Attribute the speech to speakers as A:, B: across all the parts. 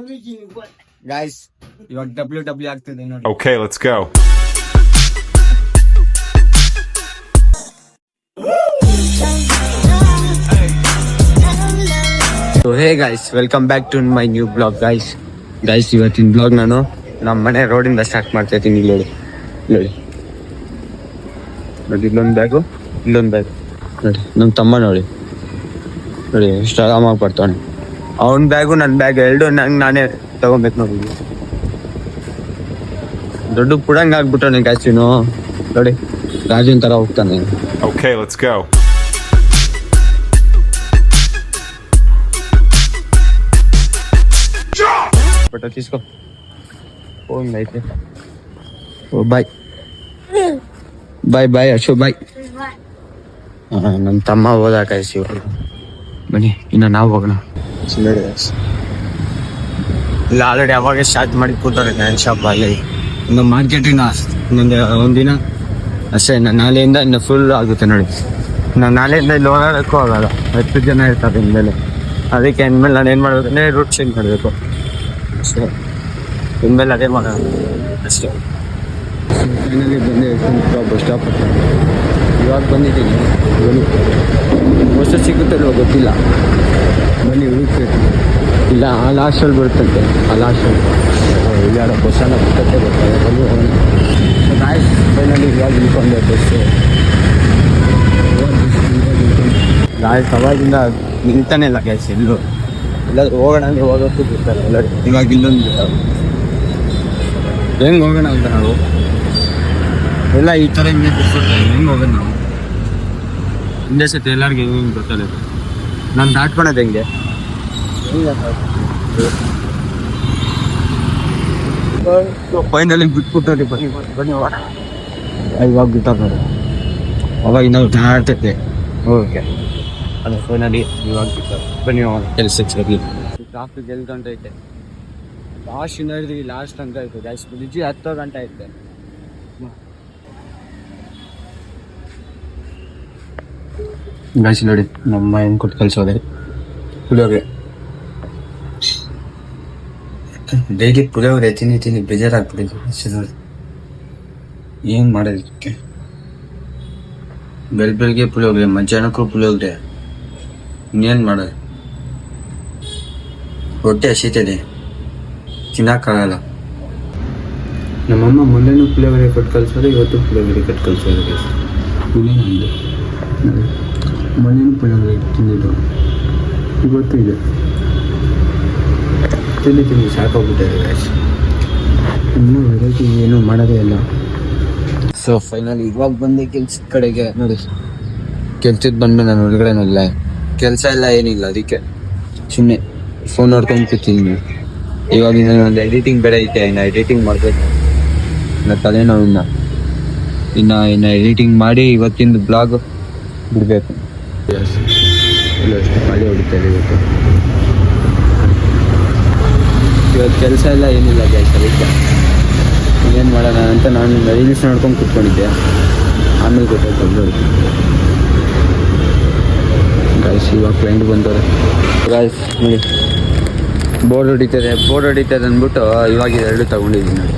A: Guys ಇವಾಗ W ಆಗ್ತಿದೆ ನೋಡಿ.
B: Okay, let's go.
A: So hey guys, welcome back to my new blog guys ಇವತ್ತಿನ blog ನಾನು ನಮ್ಮ ಮನೆ ರೋಡಿಂದ ಸ್ಟಾರ್ಟ್ ಮಾಡ್ತಾ ಇದ್ದೀನಿ. ಇಲ್ಲಿ ನೋಡಿ ಇಲ್ಲೊಂದು ಬ್ಯಾಗು ನೋಡಿ, ನಮ್ಮ ತಮ್ಮ ನೋಡಿ ಎಷ್ಟು ಆರಾಮಾಗಿ ಬರ್ತಾನೆ. ಅವನ ಬ್ಯಾಗು ನನ್ನ ಬ್ಯಾಗ್ ಎರಡು ನಾನೇ ತಗೊಬೇಕು ನೋಡಿ. ದೊಡ್ಡ ಪುಡಂಗ್ ಆಗ್ಬಿಟ್ಟವನೆ ಗಾಯ್ಸಿನು ನೋಡಿ, ರಾಜನ್ ತರ ಹೋಗ್ತಾನೆ.
B: Okay, let's go.
A: ಬಟ್ తీసుకో ಫೋನ್ ಐತೆ. ಓ ಬಾಯ್ ಅಶೋ ಬಾಯ್. ನಮ್ಮ ತಮ್ಮ ಹೋದ ಕಾಯಿಸಿ ಬನ್ನಿ ಇನ್ನು ನಾವು ಹೋಗೋಣ. ಇಲ್ಲ ಆಲ್ರೆಡಿ ಅವಾಗ ಸ್ಟಾರ್ಟ್ ಮಾಡಿ ಕೂತಾರೆ ನ್ಯಾನ್ ಶಾಪ್ ಅಲ್ಲಿ. ಇನ್ನು ಮಾರ್ಕೆಟಿನ ಇನ್ನೊಂದು ಒಂದಿನ ಅಷ್ಟೇ. ನಾಳೆಯಿಂದ ಇನ್ನು ಫುಲ್ ಆಗುತ್ತೆ ನೋಡಿ. ನಾನು ನಾಳೆಯಿಂದ ಇಲ್ಲಿ ಓಡಾಡೋಕ್ಕೂ ಆಗಲ್ಲ, 10 ಜನ ಇರ್ತಾರೆ ಇನ್ಮೇಲೆ. ಅದಕ್ಕೆ ಇನ್ಮೇಲೆ ನಾನು ಏನು ಮಾಡಬೇಕಂದ್ರೆ ರೂಟ್ ಚೇಂಜ್ ಮಾಡಬೇಕು ಅಷ್ಟೇ. ಇನ್ಮೇಲೆ ಅದೇ ಮಾಡೋಣ ಅಷ್ಟೇ. ಫೈನಲಿ ಬಂದು ಬಸ್ ಸ್ಟಾಪ್ ಇವಾಗ ಬಂದಿದ್ದೀನಿ. ಬಸ್ ಸಿಗುತ್ತಲ್ವ ಗೊತ್ತಿಲ್ಲ, ಬನ್ನಿ ಹುಡುಕ್ಬೇಕು. ಇಲ್ಲ ಆ ಲಾಸ್ಟಲ್ಲಿ ಬರುತ್ತಂತೆ, ಆ ಲಾಸ್ಟಲ್ಲಿ ಇಲ್ಲಾಡ ಬಸ್ಸನ್ನು ಬಿಟ್ಟತ್ತೆ ಬರ್ತಾರೆ. ಬನ್ನಿ ಹೋಗೋಣ. ಫೈನಲಿ ಇವಾಗ ಇಳ್ಕೊಂಡೆ ಬಸ್ಸು. ಗಾಯ್ಸ್ ಅವಾಗಿಂದ ನಿಲ್ತಾನೆ ಇಲ್ಲ ಗ್ಯಾಸ್ ಎಲ್ಲೂ. ಎಲ್ಲಾದ್ರೂ ಹೋಗೋಣ ಅಂದರೆ ಹೋಗೋಕ್ಕೂ ಬಿಡ್ತಾರೆ ಎಲ್ಲ. ಇವಾಗ ಇಲ್ಲೊಂದು ಹೆಂಗೆ ಹೋಗೋಣ ಅಂತ ನಾವು ಎಲ್ಲ ಈ ಥರ ಹಿಂಗೆ ಬಿಟ್ಬಿಡ್ತಾರೆ. ಹೆಂಗೆ ಹೋಗೋಣ ನಾವು ಹಿಂದೆ ಸತಿ ಎಲ್ಲರಿಗೂ ಹೆಂಗೆ ಗೊತ್ತಲ್ಲ. ನಾನು ದಾಟ್ಕೊಳೋದು ಹೆಂಗೆ ಫೈನಲಿ ಬಿಟ್ಬಿಟ್ಟು ಬನ್ನಿ ಹೋಗೋಣ. ಇವಾಗ ಬಿಟ್ಟಾಗ ಅವಾಗ ನಾವು ದಾಟ್ತೈತೆ ಓಕೆ. ಅದು ಫೈನಲಿ ಇವಾಗ ಬಿಟ್ಟಾರೆ. ಬನ್ನಿ ಹೋಗೋಣ ಕೆಲಸಕ್ಕೆ ಸರಿ. ಟ್ರಾಫಿಕ್ 1 ಗಂಟೆ ಐತೆ. ಲಾಸ್ಟ್ ಹಿಡಿದ್ವಿ, ಲಾಸ್ಟ್ ಅಂತ ಆಯಿತು ಗ್ಯಾಸ್ ನಿಜ 10 ಗಂಟೆ ಐತೆ. ಗಾಯ್ಸ್ ನೋಡಿ ನಮ್ಮ ಏನು ಕೊಟ್ಟು ಕಳಿಸೋದೆ ಪುಳಿಯೋಗರೆ. ಡೈಲಿ ಪುಳಿಯೋಗರೆ ತಿನ್ನಿ ಬೇಜಾರಾಗ್ಬಿಟ್ಟಿದೆ ನೋಡಿ. ಏನು ಮಾಡೋದಕ್ಕೆ ಬೆಳಗ್ಗೆ ಪುಳಿಯೋಗರೆ, ಮಧ್ಯಾಹ್ನಕ್ಕೂ ಪುಳಿಯೋಗರೆ, ಇನ್ನೇನು ಮಾಡೋದು. ಹೊಟ್ಟೆ ಹಸಿತದೆ, ತಿನ್ನಕ್ಕಾಗಲ್ಲ. ನಮ್ಮಮ್ಮ ಮೊನ್ನೆನೂ ಪುಳಿಯೋಗರೆ ಕೊಟ್ಟು ಕಳಿಸೋದು, ಇವತ್ತು ಪುಳಿಯೋಗರೆ ಕೊಟ್ಟು ಕಳಿಸೋದು. ಮೊನ್ನೆನೂ ಪುಳಿಯೋಗರೆ ತಿಂದಿದ್ದು, ಇವತ್ತು ಇದೆ. ತಿಂದು ಸಾಕೋಗ್ಬಿಟ್ಟಿದೆ ಗ್ಯಾಸ್. ಇನ್ನೂ ವೆರೈಟಿ ಏನೂ ಮಾಡೋದೇ ಇಲ್ಲ. ಸೊ ಫೈನಲಿ ಇವಾಗ ಬಂದೆ ಕೆಲ್ಸದ ಕಡೆಗೆ ನೋಡಿ. ಕೆಲ್ಸದ ಬಂದು ನಾನು ಒಳಗಡೆನಲ್ಲ, ಕೆಲಸ ಎಲ್ಲ ಏನಿಲ್ಲ, ಅದಕ್ಕೆ ಸುಮ್ಮನೆ ಫೋನ್ ನೋಡ್ಕೊಂಡು ಕೂತೀನಿ. ಇವಾಗ ಇನ್ನೊಂದು ಎಡಿಟಿಂಗ್ ಬೇರೆ ಐತೆ, ಇನ್ನು ಎಡಿಟಿಂಗ್ ಮಾಡಬೇಕು. ಇನ್ನು ತಲೆನೋವು ಇನ್ನು ಎಡಿಟಿಂಗ್ ಮಾಡಿ ಇವತ್ತಿಂದು ಬ್ಲಾಗ್ ಬಿಡಬೇಕು. ಅಷ್ಟು ಮಳೆ ಹೊಡಿತಾರೆ ಇವತ್ತು ಕೆಲಸ ಎಲ್ಲ ಏನಿಲ್ಲ ಗ್ಯಾಸ್. ಅದಕ್ಕೆ ಏನು ಮಾಡೋಣ ಅಂತ ನಾನು ರೀಲ್ಸ್ ನೋಡ್ಕೊಂಡು ಕೂತ್ಕೊಂಡಿದ್ದೆ. ಆಮೇಲೆ ಗೊತ್ತಾಯ್ತು ನೋಡಿ ಗಾಯ್ಸ್ ಇವಾಗ ಕ್ಲೈಂಟ್ ಬಂದವ್ರೆ. ಗಾಯ್ಸ್ ನೋಡಿ ಬೋರ್ಡ್ ಹೊಡಿತದೆ ಅಂದ್ಬಿಟ್ಟು ಇವಾಗ 2 ತಗೊಂಡಿದ್ದೀನಿ ನೋಡಿ.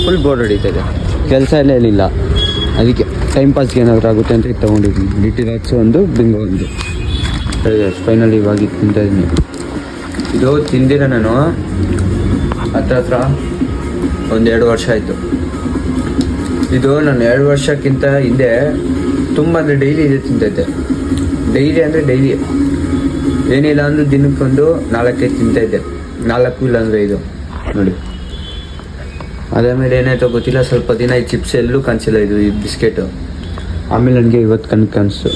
A: ಫುಲ್ ಬೋರ್ಡ್ ಹೊಡಿತದೆ, ಕೆಲಸ ಎಲ್ಲ ಏನಿಲ್ಲ. ಅದಕ್ಕೆ ಟೈಮ್ ಪಾಸ್ಗೆ ಏನಾದರೂ ಆಗುತ್ತೆ ಅಂತ ಇದು ತೊಗೊಂಡಿದ್ದೀನಿ. ಡಿಟಿರಾಕ್ಸ್ ಒಂದು, ಬಿಂಗೋ ಒಂದು. ಫೈನಲಿ ಇವಾಗ ಇದು ತಿಂತಾಯಿದ್ದೀನಿ. ಇದು ತಿಂದಿರ ನಾನು ಹತ್ರ 1-2 ವರ್ಷ ಆಯಿತು. ಇದು ನಾನು 2 ವರ್ಷಕ್ಕಿಂತ ಹಿಂದೆ ತುಂಬ ಅಂದರೆ ಡೈಲಿ ಇದೆ ತಿಂತೈತೆ. ಡೈಲಿ ಅಂದರೆ ಡೈಲಿ ಏನಿಲ್ಲ ಅಂದ್ರೆ ದಿನಕ್ಕೊಂದು 4-5 ತಿಂತಾಯಿದ್ದೆ. 4 ಇಲ್ಲ ಅಂದರೆ 5 ನೋಡಿ. ಅದಾದಮೇಲೆ ಏನಾಯ್ತೋ ಗೊತ್ತಿಲ್ಲ, ಸ್ವಲ್ಪ ದಿನ ಈ ಚಿಪ್ಸ್ ಎಲ್ಲೂ ಕಾಣಿಸಿಲ್ಲ, ಇದು ಈ ಬಿಸ್ಕೆಟು. ಆಮೇಲೆ ನನಗೆ ಇವತ್ತು ಕಾಣಿಸ್ತು,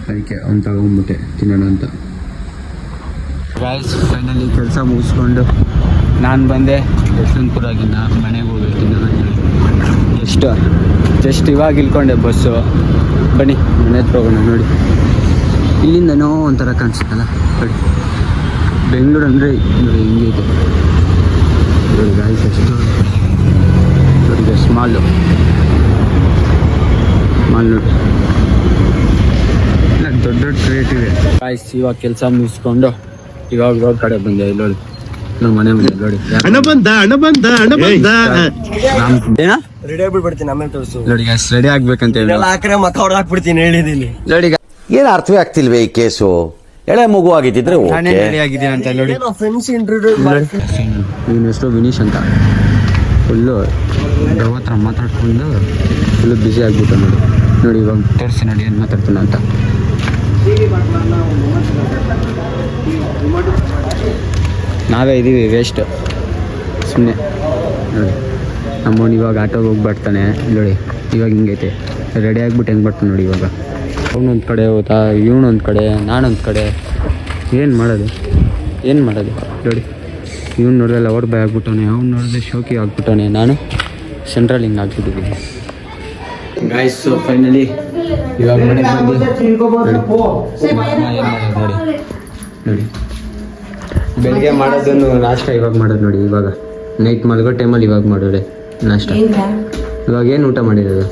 A: ಅದಕ್ಕೆ ಅವ್ನು ತಗೊಂಡ್ಬಿಟ್ಟೆ ತಿನ್ನೋಣ ಅಂತ. ಗೈಸ್ ಫೈನಲಿ ಕೆಲಸ ಮುಗಿಸ್ಕೊಂಡು ನಾನು ಬಂದೆ ಯಶವಂತಪುರಾಗಿನ್ನ ಮನೆಗೆ ಹೋಗ್ಬೇಕು. ಜಸ್ಟ್ ಇವಾಗ ಇಳ್ಕೊಂಡೆ ಬಸ್ಸು. ಬನ್ನಿ ಮನೆ ಹತ್ರ ಹೋಗೋಣ. ನೋಡಿ ಇಲ್ಲಿಂದನೋ ಒಂಥರ ಕಾಣಿಸುತ್ತಲ್ಲ ನೋಡಿ. ಬೆಂಗಳೂರು ಅಂದರೆ ನೋಡಿ ಹಿಂಗೆ ಇದೆ ನೋಡಿ ಗಾಯ್ಸ್. ಎಷ್ಟು ನೋಡಿ ಮಾಲು ನೋಡಿ, ದೊಡ್ಡ ಕ್ರಿಯೇಟಿವ್ ಗಾಯ್ಸ್. ಇವಾಗ ಕೆಲಸ ಮುಗಿಸ್ಕೊಂಡು ಇವಾಗ ಕಡೆ ಬಂದೆ. ಇಲ್ಲೋಡಿ ನಮ್ಮ ಮನೆ ಮುಂದೆ ನೋಡಿ
B: ಹಣ ಬಂದ
A: ಏನ
C: ರೆಡಿ ಆಗ್ಬಿಡ್ತೀನಿ ಆಮೇಲೆ ತೋರಿಸು
A: ನೋಡಿ ಗಾಯ್ಸ್ ರೆಡಿ ಆಗ್ಬೇಕಂತ ಹೇಳಿ
C: ಹಾಕ್ರೆ ಮಕ್ಕ ಹೊಡೆದಾಕ್ಬಿಡ್ತೀನಿ ಹೇಳಿದೀನಿ
A: ನೋಡಿ
D: ಏನು ಅರ್ಥವೇ ಆಗ್ತಿಲ್ವೇ ಈ ಕೇಸು ಎಳೆ ಮಗು ಆಗಿದ್ದಿದ್ರೆ
A: ನಾನೇ ರೆಡಿ ಆಗಿದ್ದೀನಿ ಅಂತ ನೋಡಿ
C: ಫ್ರೆಂಡ್ಸ್ ಇಂಟರ್ವ್ಯೂ
A: ಇವನ ಹೆಸರು ವಿನೀಶ್ ಅಂತ ಫುಲ್ಲು ದೇವ ಹತ್ರ ಮಾತಾಡ್ಕೊಂಡು ಫುಲ್ಲು ಬ್ಯುಸಿ ಆಗ್ಬಿಟ್ಟು ನೋಡಿ ಇವಾಗ ತೋರಿಸಿ ನೋಡಿ ಏನು ಮಾತಾಡ್ತಾನೆ ಅಂತ. ನಾವೇ ಇದ್ದೀವಿ ವೇಸ್ಟ್ ಸುಮ್ಮನೆ ನೋಡಿ. ನಮ್ಮವನು ಇವಾಗ ಆಟೋಗೆ ಹೋಗಿ ಬರ್ತಾನೆ ನೋಡಿ. ಇವಾಗ ಹಿಂಗೈತೆ ರೆಡಿ ಆಗ್ಬಿಟ್ಟು ಹೆಂಗೆ ಬರ್ತಾನೆ ನೋಡಿ. ಇವಾಗ ಅವನೊಂದು ಕಡೆ ಹೋಗ್ತಾ ಇವನೊಂದು ಕಡೆ ನಾನೊಂದು ಕಡೆ ಏನು ಮಾಡೋದು ನೋಡಿ. ಇವ್ನು ನೋಡಿದ್ರೆ ಲವರ್ ಬಾಯ್ ಆಗ್ಬಿಟ್ಟವನೆ, ಅವ್ನು ನೋಡಿದ್ರೆ ಶೋಕಿ ಆಗ್ಬಿಟ್ಟವನೆ, ನಾನು ಸೆಂಟ್ರಲ್ ಹಿಂಗೆ ಆಗ್ಬಿಟ್ಟಿದ್ದೀನಿ. ಗಾಯ್ಸ್ ಫೈನಲಿ ಇವಾಗ ನೋಡಿ ಬೆಳಿಗ್ಗೆ ಮಾಡೋದನ್ನು ನಾಷ್ಟ ಇವಾಗ ಮಾಡೋದು ನೋಡಿ. ಇವಾಗ ನೈಟ್ ಮಲಗೋ ಟೈಮಲ್ಲಿ ಇವಾಗ ಮಾಡೋದೆ ನಾಷ್ಟ. ಇವಾಗ ಏನು ಊಟ ಮಾಡಿರೋದು?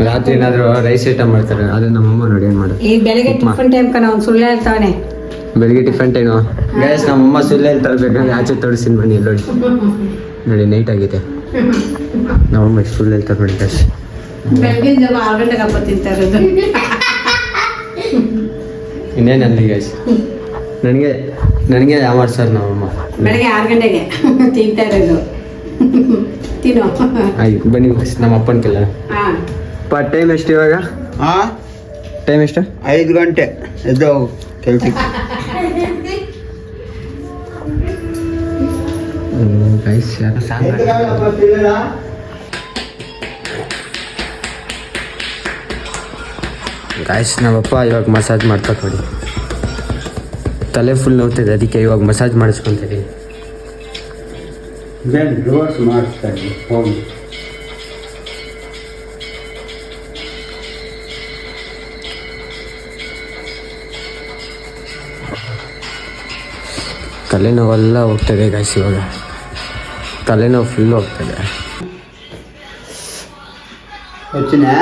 A: ರಾತ್ರಿ ಏನಾದರೂ ರೈಸ್ ಐಟಮ್ ಮಾಡ್ತಾರೆ, ಅದನ್ನ ನಮ್ಮಮ್ಮ ನೋಡಿ ಏನು ಮಾಡೋದು.
E: ಬೆಳಿಗ್ಗೆ ಟಿಫನ್ ಟೈಮ್ ಕಣ ಅವ್ನು ಸುಳ್ಳು ಹೇಳ್ತಾವನೆ.
A: ಬೆಳಿಗ್ಗೆ ಟಿಫನ್ ಟೈಮು ಗ್ಯಾಸ್ ನಮ್ಮಮ್ಮ ಸುಳ್ಳು ಹೇಳ್ತಾರೆ. ಬೇಕಾದ್ರೆ ಆಚೆ ತೋರಿಸ್ತೀನಿ ಬನ್ನಿ ನೋಡಿ. ನೋಡಿ ನೈಟ್ ಆಗಿದೆ, ನಮ್ಮಮ್ಮ ಎಷ್ಟು ಸುಳ್ಳು ಹೇಳ್ತಾರೆ ನೋಡಿ ಗ್ಯಾಸ್.
E: ಬೆಳಗ್ಗೆ 6 ಗಂಟೆಗೆ ಹಬ್ಬ ತಿಂತಾ ಇರೋದು.
A: ಇನ್ನೇನು ಅಲ್ಲಿ ಗ್ಯಾಸ್ ನನಗೆ ಯಾಮಾರ್ ಸರ್ ನಮ್ಮಮ್ಮ
E: ಬೆಳಗ್ಗೆ 6 ಗಂಟೆಗೆ ತಿಂತಾ ಇರೋದು. ತಿನ್ನೋ
A: ಆಯ್ತು ಬನ್ನಿ ನಮ್ಮ ಅಪ್ಪನ ಕೆಲ. ಟೈಮ್ ಎಷ್ಟು ಇವಾಗ? ಟೈಮ್ ಎಷ್ಟು?
B: 5 ಗಂಟೆ ಎದ್ದು ಕೆಲ್ಸಕ್ಕೆ.
A: ಗೈಸ್ ಯಾಕೆ ಸಾಂಗ್ ಗಾಯ್ಸ್ ನಮ್ಮಪ್ಪ ಇವಾಗ ಮಸಾಜ್ ಮಾಡ್ತಾ ನೋಡಿ. ತಲೆ ಫುಲ್ ನೋವ್ತಿದೆ, ಅದಕ್ಕೆ ಇವಾಗ ಮಸಾಜ್ ಮಾಡಿಸ್ಕೊತಿದ್ದೀನಿ.
B: ರಿವರ್ಸ್ ಮಾಡಿಸ್ತಾ ಇದ್ದೀನಿ ಹೋಗಿ.
A: ತಲೆನೋವೆಲ್ಲ ಹೋಗ್ತದೆ ಗಾಯ್ಸ್, ಇವಾಗ ತಲೆನೋವು ಫುಲ್ ಹೋಗ್ತದೆ.
B: వచ్చినా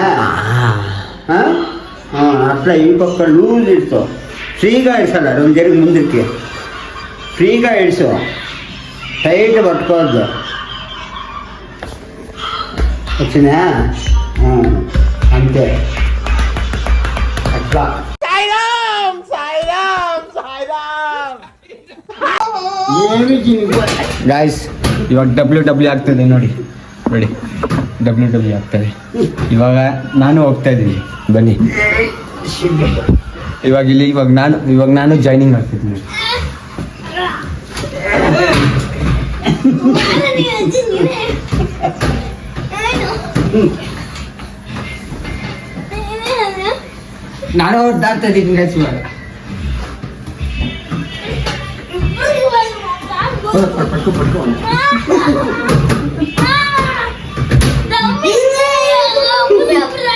B: అట్లా ఇంకొక లూజ్ ఇడుచు, ఫ్రీగా ఇడ్చాలి. 2 జరిగి ముందుకి ఫ్రీగా ఇడ్చు, టైట్ పట్టుకోవద్దు. వచ్చినా అంతే అట్లా.
A: ಗಾಯ್ಸ್ ಇವಾಗ ಡಬ್ಲ್ಯೂ ಆಗ್ತದೆ ನೋಡಿ. ಡಬ್ಲ್ಯೂ ಆಗ್ತದೆ ಇವಾಗ. ನಾನು ಹೋಗ್ತಾ ಇದ್ದೀನಿ ಬನ್ನಿ. ಇವಾಗ ನಾನು ಜಾಯ್ನಿಂಗ್ ಆಗ್ತಿದ್ದೀನಿ. ನಾನು ಓಡ್ತಾ ಇದ್ದೀನಿ ಗೈಸ್. ಇವಾಗ ಪಡ್ಕೊ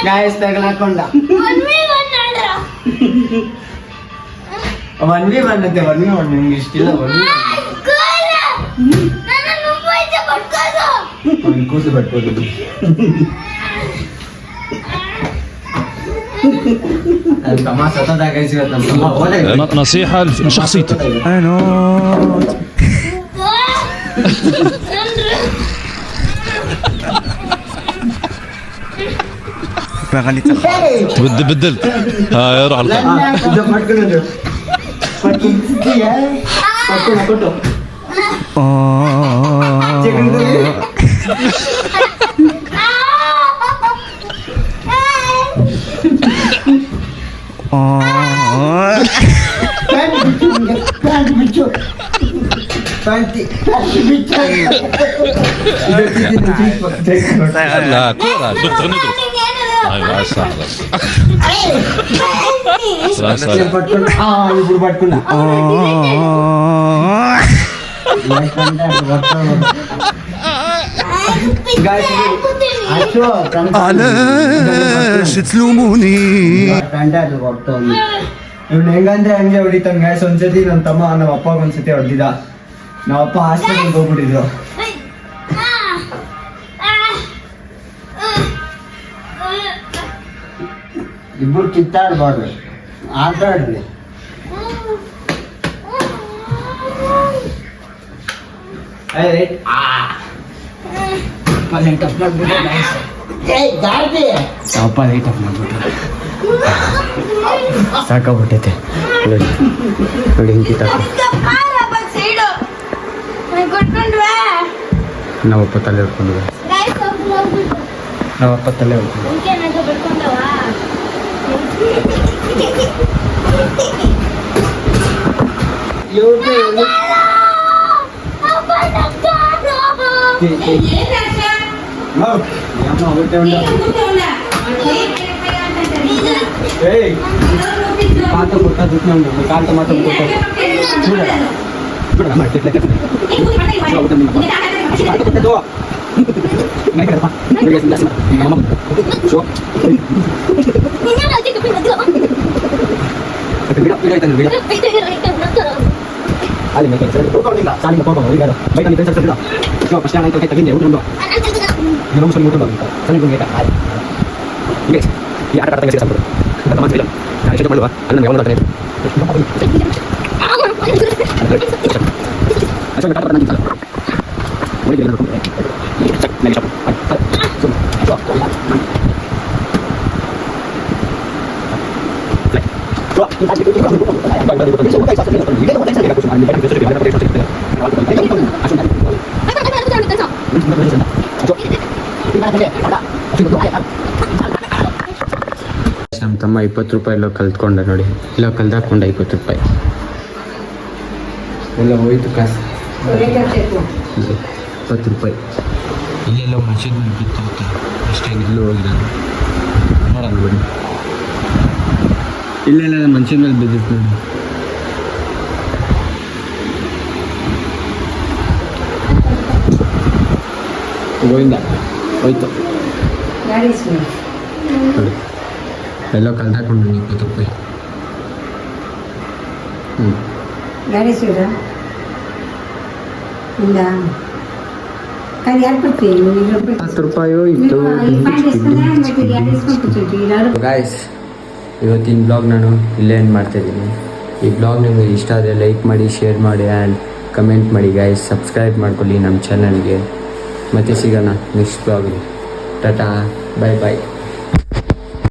A: ಗಾಯಸ್ ತಗಲಾಕೊಂಡ 1v1 ಅಂತೆ. 1v1 ನಿಮ್ಗೆ ಇಷ್ಟಿಲ್ಲ. 1v1 ಕೂಸು ಪಟ್ಕೋದು. الكما ستدا جايز
F: نصيحة لشخصيتك. بدل ها روح لا كورة شوف تغني ايوه صح
B: علاش تلوموني
A: ಇವ್ನು ಹೆಂಗಂದ್ರೆ ಹಂಗೆ ಹೊಡಿತಾನೆ ಗ್ಯಾಸ್. ಒಂದ್ಸತಿ ನಮ್ಮ ತಮ್ಮ ನಮ್ಮ ಅಪ್ಪಾಗ ಒಂದ್ಸತಿ ಹೊಡೆದಿದ್ದ. ನಮ್ಮ ಅಪ್ಪ ಹಾಸ್ಪಿಟಲ್ಗೆ ಹೋಗ್ಬಿಟ್ಟಿದ್ರು.
B: ಇಬ್ಬರು ಕಿತ್ತಾಡ್ಬಾರ್ದು, ಆಟ ಆಡ್ಲಿ.
A: ಅಪ್ಪ ಲೈಟ್ ಆಫ್ ಮಾಡ್ಬಿಟ್ರು ಸಾಕಾಗ್ಬಿಟ್ಟೈತೆ ನೋಡಿ ನೋಡಿ ಹಿಂಗೆ ನಾವಪ್ಪ ತಲೆ ಹಿಡ್ಕೊಂಡ್ವಿ ನಾವಪ್ಪ ತಲೆ ಹಿಡ್ಕೊಂಡು ಕಾಂತ ಕೊಟ್ಟ ದುಡ್ಡು ಕಾಂತ ಮಾತ್ರ ನಮ್ಮ ತಮ್ಮ 20 ರೂಪಾಯಿ ಎಲ್ಲೋ ಕಲ್ತ್ಕೊಂಡ ನೋಡಿ, ಇಲ್ಲ ಕಲ್ದಾಕೊಂಡ 20 ರೂಪಾಯಿ ಎಲ್ಲ ಹೋಯ್ತು ಕಾಸು. 20 ರೂಪಾಯಿ ಇಲ್ಲೆಲ್ಲ ಮಷೀನ್ ಮೇಲೆ ಬಿತ್ತು ಅಷ್ಟೇ, ಇಲ್ಲೂ ಹೋಗಿಲ್ಲ ನೋಡಲ್ಲ ಬಿಡಿ. ಇಲ್ಲೆಲ್ಲ ಮನುಷ್ಯನ ಮೇಲೆ ಬಿದ್ದಿತ್ತು ನೋಡಿ. ಗೋವಿಂದ ಹೋಯ್ತು ನೋಡಿ, ಎಲ್ಲೋ ಕಲ್ದಾಕೊಂಡು 20 ರೂಪಾಯಿ.
E: ಗಾಡಿ ಸೀಡ ಇಲ್ಲ ಯಾರು ಕೊಡ್ತೀವಿ
A: 10 ರೂಪಾಯಿ ಇತ್ತು. ಗಾಯ್ಸ್, ಇವತ್ತಿನ ಬ್ಲಾಗ್ ನಾನು ಇಲ್ಲೇ ಎಂಡ್ ಮಾಡ್ತಾಯಿದ್ದೀನಿ. ಈ ಬ್ಲಾಗ್ ನಿಮಗೆ ಇಷ್ಟ ಆದರೆ ಲೈಕ್ ಮಾಡಿ, ಶೇರ್ ಮಾಡಿ ಆ್ಯಂಡ್ ಕಮೆಂಟ್ ಮಾಡಿ ಗಾಯ್ಸ್. ಸಬ್ಸ್ಕ್ರೈಬ್ ಮಾಡ್ಕೊಳ್ಳಿ ನಮ್ಮ ಚಾನಲ್ಗೆ. ಮತ್ತೆ ಸಿಗೋಣ ನೆಕ್ಸ್ಟ್ ಬ್ಲಾಗಲ್ಲಿ. ಟಾಟಾ, ಬಾಯ್ ಬಾಯ್.